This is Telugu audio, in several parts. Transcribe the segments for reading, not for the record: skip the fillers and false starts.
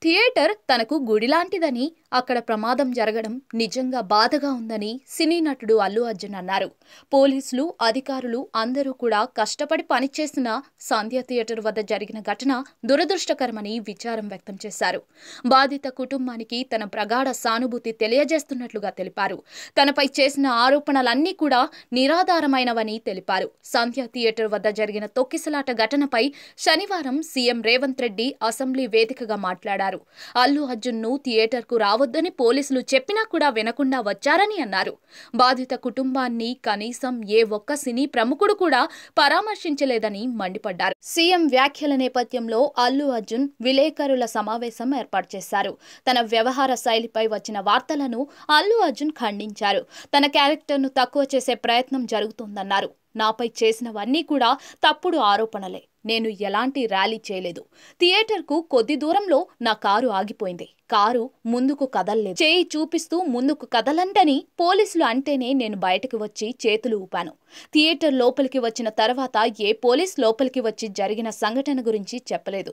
థియేటర్ తనకు గుడిలాంటిదని, అక్కడ ప్రమాదం జరగడం నిజంగా బాధగా ఉందని సినీ నటుడు అల్లు అర్జున్ అన్నారు. పోలీసులు, అధికారులు అందరూ కూడా కష్టపడి పనిచేసిన సంధ్య థియేటర్ వద్ద జరిగిన ఘటన దురదృష్టకరమని విచారం వ్యక్తం చేశారు. బాధిత కుటుంబానికి తన ప్రగాఢ సానుభూతి తెలియజేస్తున్నట్లుగా తెలిపారు. తనపై చేసిన ఆరోపణలన్నీ కూడా నిరాధారమైనవని తెలిపారు. సంధ్య థియేటర్ వద్ద జరిగిన తొక్కిసలాట ఘటనపై శనివారం సీఎం రేవంత్ రెడ్డి అసెంబ్లీ వేదికగా మాట్లాడారు. అల్లు అర్జున్ ను థియేటర్ కు రావద్దని పోలీసులు చెప్పినా కూడా వినకుండా వచ్చారని అన్నారు. బాధిత కుటుంబాన్ని కనీసం ఏ ఒక్క సినీ ప్రముఖుడు కూడా పరామర్శించలేదని మండిపడ్డారు. సీఎం వ్యాఖ్యల నేపథ్యంలో అల్లు అర్జున్ విలేకరుల సమావేశం ఏర్పాటు చేశారు. తన వ్యవహార శైలిపై వచ్చిన వార్తలను అల్లు అర్జున్ ఖండించారు. తన క్యారెక్టర్ను తక్కువ చేసే ప్రయత్నం జరుగుతోందన్నారు. నాపై చేసినవన్నీ కూడా తప్పుడు ఆరోపణలే. నేను ఎలాంటి ర్యాలీ చేయలేదు. థియేటర్కు కొద్ది దూరంలో నా కారు ఆగిపోయింది. కారు ముందుకు కదలలేదు. చేయి చూపిస్తూ ముందుకు కదలంటని పోలీసులు అంటేనే నేను బయటకు వచ్చి చేతులు ఊపాను. థియేటర్ లోపలికి వచ్చిన తర్వాత ఏ పోలీస్ లోపలికి వచ్చి జరిగిన సంఘటన గురించి చెప్పలేదు.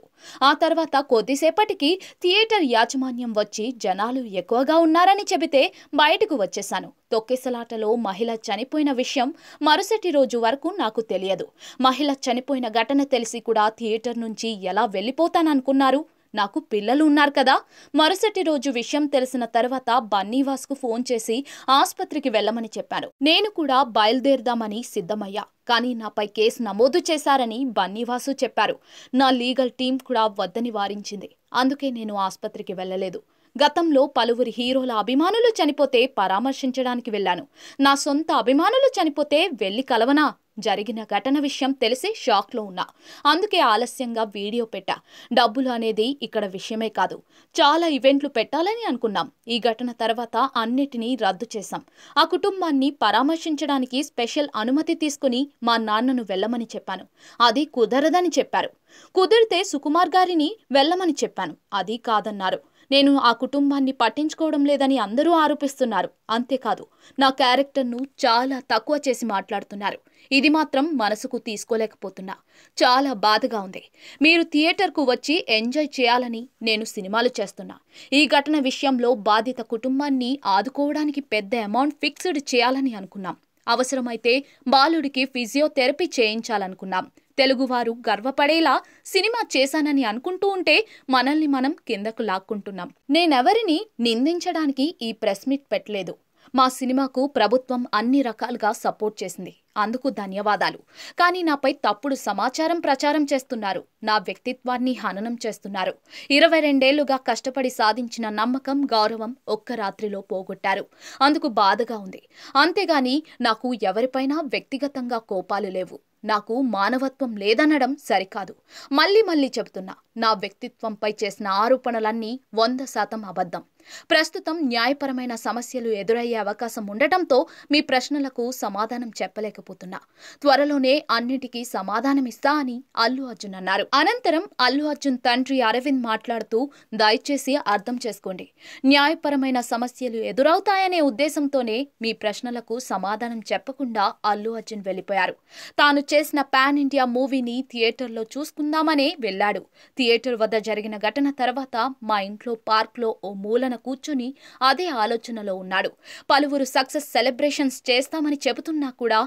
ఆ తర్వాత కొద్దిసేపటికి థియేటర్ యాజమాన్యం వచ్చి జనాలు ఎక్కువగా ఉన్నారని చెబితే బయటకు వచ్చేశాను. తొక్కిసలాటలో మహిళ చనిపోయిన విషయం మరుసటి రోజు వరకు నాకు తెలియదు. మహిళ చనిపోయిన ఘటన తెలిసి కూడా థియేటర్ నుంచి ఎలా వెళ్ళిపోతాననుకున్నారు? నాకు పిల్లలు ఉన్నారు కదా. మరుసటి రోజు విషయం తెలిసిన తర్వాత బన్నీవాస్కు ఫోన్ చేసి ఆస్పత్రికి వెళ్లమని చెప్పాను. నేను కూడా బయలుదేరదామని సిద్ధమయ్యా. కానీ నాపై కేసు నమోదు చేశారని బన్నీవాసు చెప్పారు. నా లీగల్ టీం కూడా వద్దని వారించింది. అందుకే నేను ఆస్పత్రికి వెళ్లలేదు. గతంలో పలువురి హీరోల అభిమానులు చనిపోతే పరామర్శించడానికి వెళ్లాను. నా సొంత అభిమానులు చనిపోతే వెళ్లి కలవనా? జరిగిన ఘటన విషయం తెలిసి షాక్లో ఉన్నా. అందుకే ఆలస్యంగా వీడియో పెట్టా. డబ్బులు అనేది ఇక్కడ విషయమే కాదు. చాలా ఈవెంట్లు పెట్టాలని అనుకున్నాం. ఈ ఘటన తర్వాత అన్నిటినీ రద్దు చేశాం. ఆ కుటుంబాన్ని పరామర్శించడానికి స్పెషల్ అనుమతి తీసుకుని మా నాన్నను వెళ్లమని చెప్పాను. అది కుదరదని చెప్పారు. కుదిరితే సుకుమార్ గారిని వెళ్లమని చెప్పాను. అది కాదన్నారు. నేను ఆ కుటుంబాన్ని పట్టించుకోవడం లేదని అందరూ ఆరోపిస్తున్నారు. అంతేకాదు, నా క్యారెక్టర్ను చాలా తక్కువ చేసి మాట్లాడుతున్నారు. ఇది మాత్రం మనసుకు తీసుకోలేకపోతున్నా. చాలా బాధగా ఉంది. మీరు థియేటర్కు వచ్చి ఎంజాయ్ చేయాలని నేను సినిమాలు చేస్తున్నా. ఈ ఘటన విషయంలో బాధిత కుటుంబాన్ని ఆదుకోవడానికి పెద్ద అమౌంట్ ఫిక్స్డ్ చేయాలని అనుకున్నాం. అవసరమైతే బాలుడికి ఫిజియోథెరపీ చేయించాలనుకున్నాం. తెలుగువారు గర్వపడేలా సినిమా చేశానని అనుకుంటూ ఉంటే మనల్ని మనం కిందకు లాక్కుంటున్నాం. నేనెవరిని నిందించడానికి ఈ ప్రెస్ మీట్ పెట్టలేదు. మా సినిమాకు ప్రభుత్వం అన్ని రకాలుగా సపోర్ట్ చేసింది. అందుకు ధన్యవాదాలు. కానీ నాపై తప్పుడు సమాచారం ప్రచారం చేస్తున్నారు. నా వ్యక్తిత్వాన్ని హననం చేస్తున్నారు. 22 ఏళ్లుగా కష్టపడి సాధించిన నమ్మకం, గౌరవం ఒక్క రాత్రిలో పోగొట్టారు. అందుకు బాధగా ఉంది. అంతేగాని నాకు ఎవరిపైనా వ్యక్తిగతంగా కోపాలు లేవు. నాకు మానవత్వం లేదనడం సరికాదు. మళ్ళీ చెబుతున్నా, నా వ్యక్తిత్వంపై చేసిన ఆరోపణలన్నీ 100% అబద్ధం. ప్రస్తుతం న్యాయపరమైన సమస్యలు ఎదురయ్యే అవకాశం ఉండటంతో మీ ప్రశ్నలకు సమాధానం చెప్పలేకపోతున్నా. త్వరలోనే అన్నిటికీ సమాధానమిస్తా అని అల్లు అర్జున్ అన్నారు. అనంతరం అల్లు అర్జున్ తండ్రి అరవింద్ మాట్లాడుతూ, దయచేసి అర్థం చేసుకోండి. న్యాయపరమైన సమస్యలు ఎదురవుతాయనే ఉద్దేశంతోనే మీ ప్రశ్నలకు సమాధానం చెప్పకుండా అల్లు అర్జున్ వెళ్లిపోయారు. తాను చేసిన పాన్ ఇండియా మూవీని థియేటర్లో చూసుకుందామనే వెళ్లాడు. థియేటర్ వద్ద జరిగిన ఘటన తర్వాత మా ఇంట్లో పార్క్లో ఓ మూలన కూర్చుని అదే ఆలోచనలో ఉన్నాడు. పలువురు సక్సెస్ సెలబ్రేషన్స్ చేస్తామని చెబుతున్నా కూడా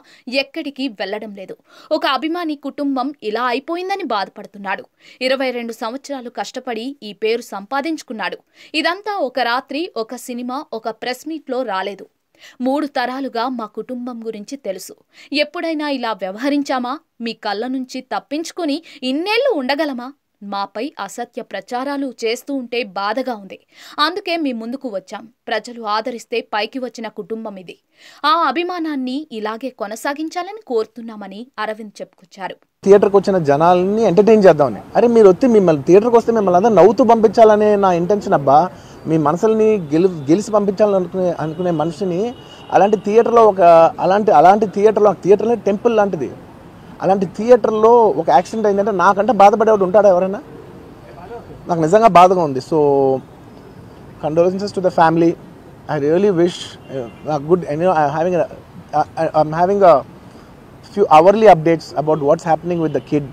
ఎక్కడికి వెళ్లడం లేదు. ఒక అభిమాని కుటుంబం ఇలా అయిపోయిందని బాధపడుతున్నాడు. 22 సంవత్సరాలు కష్టపడి ఈ పేరు సంపాదించుకున్నాడు. ఇదంతా ఒక రాత్రి, ఒక సినిమా, ఒక ప్రెస్ మీట్లో రాలేదు. 3 తరాలుగా మా కుటుంబం గురించి తెలుసు. ఎప్పుడైనా ఇలా వ్యవహరించామా? మీ కళ్ళ నుంచి తప్పించుకుని ఇన్నేళ్లు ఉండగలమా? మాపై అసత్య ప్రచారాలు చేస్తూ ఉంటే బాధగా ఉంది. అందుకే మీ ముందుకు వచ్చాం. ప్రజలు ఆదరిస్తే పైకి వచ్చిన కుటుంబం ఇది. ఆ అభిమానాన్ని ఇలాగే కొనసాగించాలని కోరుతున్నామని అరవింద్ చెప్పుకొచ్చారు. థియేటర్కి వచ్చిన జనాల్ని ఎంటర్టైన్ చేద్దామని. అరే మీరు వచ్చి మిమ్మల్ని థియేటర్కి వస్తే మిమ్మల్ని అందరూ నవ్వుతూ పంపించాలనే నా ఇంటెన్షన్ అబ్బా. మీ మనసుల్ని గెలిచి పంపించాలనుకునే మనిషిని అలాంటి థియేటర్లో అలాంటి థియేటర్లో టెంపుల్ లాంటిది. అలాంటి థియేటర్లో ఒక యాక్సిడెంట్ అయిందంటే నాకంటే బాధపడేవాడు ఉంటాడా ఎవరైనా? నాకు నిజంగా బాధగా ఉంది. So condolences to the family. I really wish good. I'm having a few hourly updates about what's happening with the kid.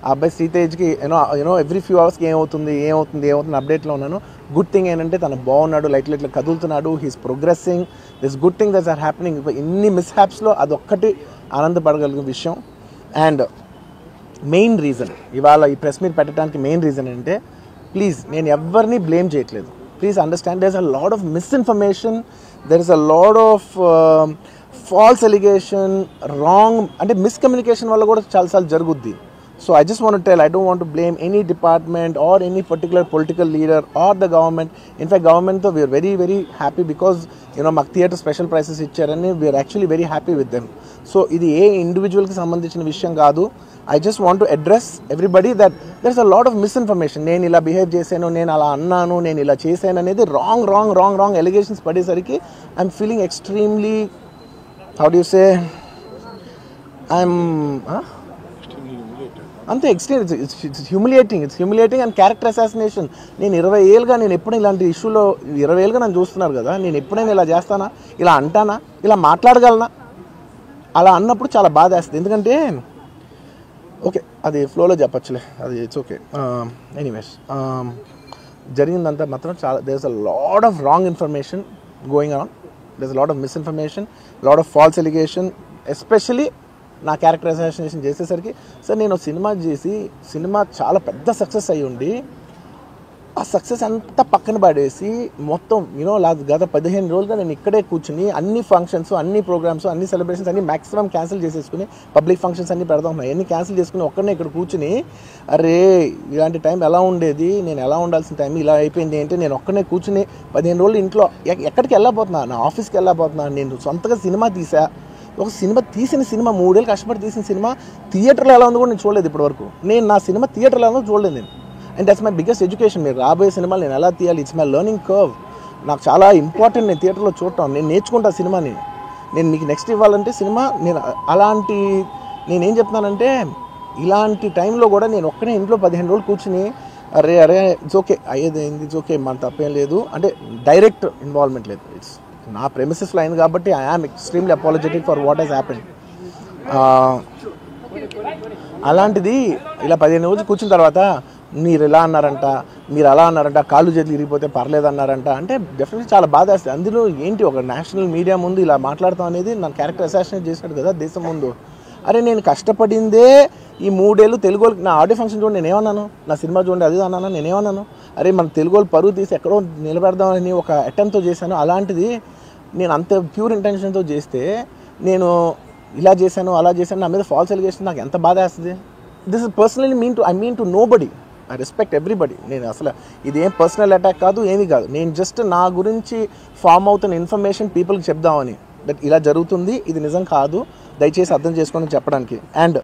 ఆ అబ్బాయి శ్రీతేజ్కి యూనో ఎవ్రీ ఫ్యూ అవర్స్కి ఏమవుతుంది అప్డేట్లో ఉన్నాను. గుడ్ థింగ్ ఏంటంటే తను బాగున్నాడు, లైట్ కదులుతున్నాడు, he's progressing, this good thing that's are happening. ఇన్ని మిస్హ్యాప్స్లో అదొక్కటి ఆనందపడగలిగిన విషయం. అండ్ మెయిన్ రీజన్ ఇవాళ ఈ ప్రెస్ మీట్ పెట్టడానికి మెయిన్ రీజన్ అంటే, ప్లీజ్ నేను ఎవరిని బ్లేమ్ చేయట్లేదు. Please understand, there is a lot of misinformation, there is a lot of false allegation, wrong అంటే మిస్కమ్యూనికేషన్ వల్ల కూడా చాలాసార్లు జరుగుద్ది. So I just want to tell, I don't want to blame any department or any particular political leader or the government. In fact, government though we are very, very happy because మాకు థియేటర్ స్పెషల్ ప్రైసెస్ ఇచ్చారని we are actually very happy with them. So ఇది ఏ ఇండివిజువల్కి సంబంధించిన విషయం కాదు. I just want to address everybody that there is a lot of misinformation. నేను ఇలా బిహేవ్ చేశాను, నేను అలా అన్నాను, నేను ఇలా చేశాను అనేది రాంగ్ ఎలిగేషన్స్ పడేసరికి I'm feeling extremely, how do you say, అంతే extreme, it's humiliating and character assassination. నేను 20 ఏళ్ళుగా నేను ఎప్పుడు ఇలాంటి ఇష్యూలో 20 ఏళ్ళుగా నన్ను చూస్తున్నారు కదా, నేను ఎప్పుడైనా ఇలా చేస్తానా, ఇలా అంటానా, ఇలా మాట్లాడగలనా? అలా అన్నప్పుడు చాలా బాధ వేస్తుంది. ఎందుకంటే ఓకే అది ఫ్లోలో చెప్పచ్చులే, అది ఇట్స్ ఓకే. ఎనీవేస్ జరిగిందంతా మాత్రం చాలా, there is a lot of wrong information going on, there is a lot of misinformation, lot of false allegation, especially నా క్యారెక్టర్ అసాసినేషన్ చేసేసరికి. సార్ నేను సినిమా చాలా పెద్ద సక్సెస్ అయ్యి ఉండి ఆ సక్సెస్ అంతా పక్కన పడేసి మొత్తం గత 15 రోజులుగా నేను ఇక్కడే కూర్చుని అన్ని ఫంక్షన్స్, అన్ని ప్రోగ్రామ్స్, అన్ని సెలబ్రేషన్స్ అన్ని మ్యాక్సిమం క్యాన్సిల్ చేసేసుకుని, పబ్లిక్ ఫంక్షన్స్ అన్ని పెడతా ఉన్నాయి, అన్ని క్యాన్సిల్ చేసుకుని ఒక్కడనే ఇక్కడ కూర్చుని, అరే ఇలాంటి టైం ఎలా ఉండేది, నేను ఎలా ఉండాల్సిన టైం ఇలా అయిపోయింది ఏంటి, నేను ఒక్కడనే కూర్చుని 15 రోజులు ఇంట్లో ఎక్కడికి వెళ్ళబోతున్నా, నా ఆఫీస్కి వెళ్ళబోతున్నా, నేను సొంతగా సినిమా తీసా. ఒక తీసిన సినిమా 3 ఏళ్ళు కష్టపడి తీసిన సినిమా థియేటర్లో ఎలా ఉందో కూడా నేను చూడలేదు ఇప్పటివరకు. నేను నా సినిమా థియేటర్లో ఎలా ఉందో చూడలేదు నేను. And that's my biggest education. మీరు రాబోయే సినిమాలు నేను ఎలా తీయాలి, ఇట్స్ మై లెర్నింగ్ కర్వ్. నాకు చాలా ఇంపార్టెంట్ నేను థియేటర్లో చూడటం, నేను నేర్చుకుంటా సినిమాని. నేను మీకు నెక్స్ట్ ఇవ్వాలంటే సినిమా, నేనేం చెప్తున్నానంటే ఇలాంటి టైంలో కూడా నేను ఒక్కనే ఇంట్లో 15 రోజులు కూర్చుని అరే ఇట్స్ ఓకే అయ్యేదైంది, ఇట్స్ ఓకే, మన తప్పేం లేదు అంటే డైరెక్ట్ ఇన్వాల్వ్మెంట్ లేదు. ఇట్స్ నా ప్రెమిసెస్లో అయింది కాబట్టి I am extremely apologetic for what has happened. అలాంటిది ఇలా 15 రోజులు కూర్చున్న తర్వాత మీరు ఇలా అన్నారంట, మీరు అలా అన్నారంట, కాళ్ళు చేతులు ఇరిగిపోతే పర్లేదు అన్నారంట అంటే డెఫినెట్లీ చాలా బాధ వేస్తుంది. అందులో ఏంటి ఒక నేషనల్ మీడియా ముందు ఇలా మాట్లాడతాం అనేది నా క్యారెక్టర్ అసాసినేట్ చేసినట్టు కదా దేశం ముందు. అరే నేను కష్టపడిందే ఈ 3 ఏళ్ళు తెలుగు వాళ్ళకి. నా ఆడియో ఫంక్షన్ చూడండి నేనేమన్నాను, నా సినిమా చూడండి అది అన్నాను, నేనేమన్నాను, అరే మన తెలుగు వాళ్ళు పరువు తీసి ఎక్కడో నిలబెడదామని ఒక అటెంప్ట్తో చేశాను. అలాంటిది నేను అంత ప్యూర్ ఇంటెన్షన్తో చేస్తే నేను ఇలా చేశాను అలా చేశాను, నా మీద ఫాల్స్ ఎలిగేషన్, నాకు ఎంత బాధ వేస్తుంది. This is personally I mean to nobody, I respect everybody. నేను అసలు ఇదేం పర్సనల్ అటాక్ కాదు, ఏమీ కాదు. నేను జస్ట్ నా గురించి ఫామ్ అవుతున్న ఇన్ఫర్మేషన్ పీపుల్కి చెప్దామని, దట్ ఇలా జరుగుతుంది, ఇది నిజం కాదు, దయచేసి అర్థం చేసుకోండి చెప్పడానికి. అండ్